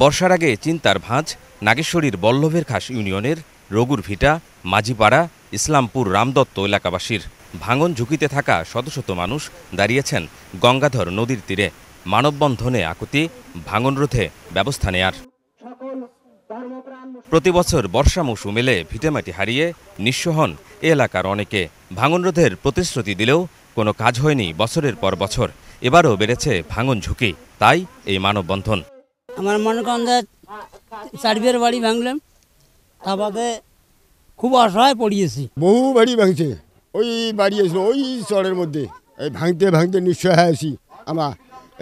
বর্ষার আগে চিন্তার ভাঁজ নাগেশ্বরীর বল্লভের খাস ইউনিয়নের রঘুর ভিটা, মাঝিপাড়া, ইসলামপুর রামদত্ত এলাকাবাসীর। ভাঙন ঝুঁকিতে থাকা শত শত মানুষ দাঁড়িয়েছেন গঙ্গাধর নদীর তীরে। মানববন্ধনে আকুতি ভাঙন রোধে ব্যবস্থা নেয়ার। প্রতিবছর বর্ষা মৌসুম এলে ভিটেমাটি হারিয়ে নিঃস্ব হন এ এলাকার অনেকে। ভাঙন রোধের প্রতিশ্রুতি দিলেও কোনো কাজ হয়নি বছরের পর বছর। এবারও বেড়েছে ভাঙন ঝুঁকি, তাই এই মানববন্ধন। আমার মনে করেন যে 4 বিয়ের বাড়ি ভাঙলাম, তা বাদে খুব অসহায় পড়িয়েছি। বহু বাড়ি ভাঙছে, ওই বাড়ি এসে ওই চরের মধ্যে এই ভাঙতে ভাঙতে নিশ্চয় আছি। আমার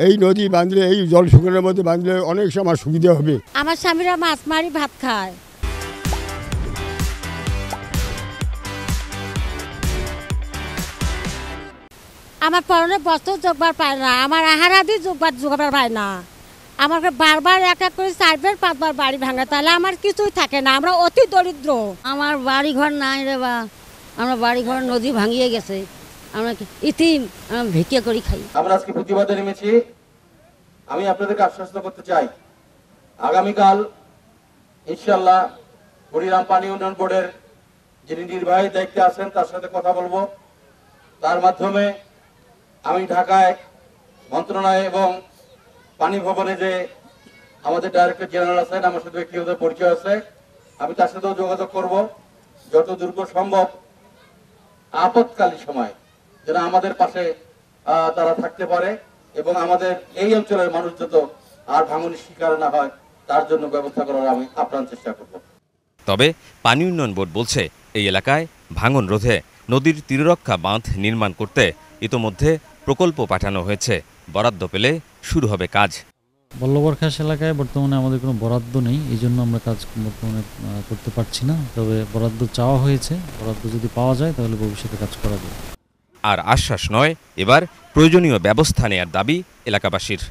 এই নদী বাঁধলে, এই জল শুকনের মধ্যে বাঁধলে অনেক সময় সুবিধা হবে। আমার স্বামীরা মাছ মারি ভাত খায়। আমার পরনে বস্ত্র জোগাবার পায় না, আমার আহার আদি জোগাবার পায় না। আমাকে বারবার এক এক করে 4 বার 5 বার বাড়ি ভাঙে, তাহলে আমার কিছুই থাকে না। আমরা অতি দরিদ্র। আমার বাড়ি ঘর নাই রে বা, আমরা বাড়ি ঘর নদী ভাঙিয়ে গেছে, আমরা ইতিম ভিক্ষা করি খাই। আমরা আজকে প্রতিবাদে নেমেছি। আমি আপনাদেরকে আশ্বস্ত করতে চাই, আগামীকাল ইনশাআল্লাহ কুড়িগ্রাম পানি উন্নয়ন বোর্ডের যিনি নির্বাহী দায়িত্বে আছেন তার সাথে কথা বলবো। তার মাধ্যমে আমি ঢাকায় মন্ত্রণালয় এবং পানি ভবনে যে আমাদের ডাইরেক্টর জেনারেল আছেন, আমার সাথে ব্যক্তিগত পরিচয় আছে, আমি তার সাথেও যোগাযোগ করব। যত দ্রুত সম্ভব আপৎকালীন সময় যেন আমাদের পাশে তারা থাকতে পারে এবং আমাদের এই অঞ্চলের মানুষ যত আর ভাঙনের শিকার না হয় তার জন্য ব্যবস্থা করার আমি আপ্রাণ চেষ্টা করব। তবে পানি উন্নয়ন বোর্ড বলছে, এই এলাকায় ভাঙন রোধে নদীর তীররক্ষা বাঁধ নির্মাণ করতে ইতোমধ্যে প্রকল্প পাঠানো হয়েছে। বরাদ্দ পেলে শুরু হবে কাজ। বল্লভর খাস এলাকায় বর্তমানে আমাদের কোনো বরাদ্দ নেই, এই জন্য আমরা কাজ বর্তমানে করতে পারছি না। তবে বরাদ্দ চাওয়া হয়েছে, বরাদ্দ যদি পাওয়া যায় তাহলে ভবিষ্যতে কাজ করা যাবে। আর আশ্বাস নয়, এবার প্রয়োজনীয় ব্যবস্থা নেয়ার দাবি এলাকাবাসীর।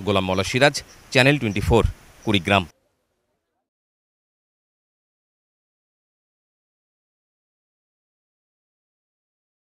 গোলাম মোল্লা সিরাজ, চ্যানেল 24, কুড়িগ্রাম।